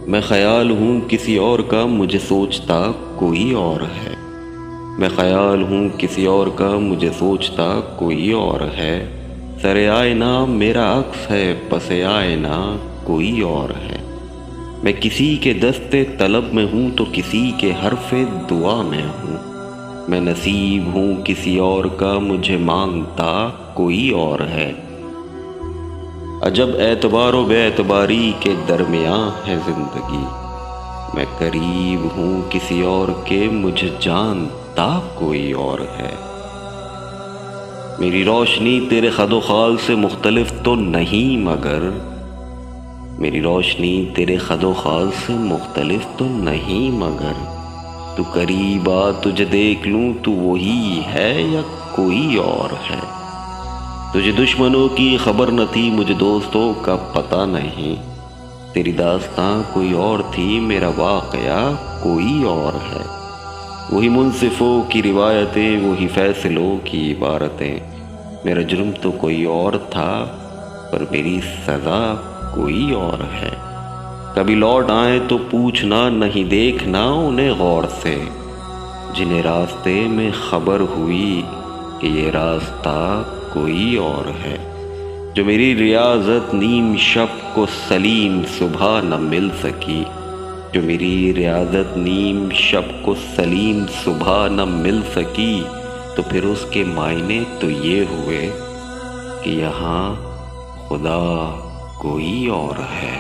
میں خیال ہوں کسی اور کا مجھے سوچتا کوئی اور ہے، میں خیال ہوں کسی اور کا مجھے سوچتا کوئی اور ہے، سر آئینہ میرا عکس ہے پس آئینہ کوئی اور ہے، میں کسی کے دست طلب میں ہوں تو کسی کے حرف دعا میں ہوں، میں نصیب ہوں کسی اور کا مجھے مانگتا کوئی اور ہے، عجب اعتبار و بے اعتباری کے درمیان ہے زندگی، میں قریب ہوں کسی اور کے مجھے جانتا کوئی اور ہے، میری روشنی تیرے خد و خال سے مختلف تو نہیں مگر میری روشنی تیرے خد و خال سے مختلف تو نہیں مگر تو قریب آ تجھے دیکھ لوں تو وہی ہے یا کوئی اور ہے، تجھے دشمنوں کی خبر نہ تھی مجھے دوستوں کا پتہ نہیں، تیری داستاں کوئی اور تھی میرا واقعہ کوئی اور ہے، وہی منصفوں کی روایتیں وہی فیصلوں کی عبارتیں، میرا جرم تو کوئی اور تھا پر میری سزا کوئی اور ہے، کبھی لوٹ آئیں تو پوچھنا نہیں دیکھنا انہیں غور سے، جنہیں راستے میں خبر ہوئی کہ یہ راستہ کوئی اور ہے، جو میری ریاضت نیم شب کو سلیم صبح نہ مل سکی، جو میری ریاضت نیم شب کو سلیم صبح نہ مل سکی، تو پھر اس کے معنی تو یہ ہوئے کہ یہاں خدا کوئی اور ہے۔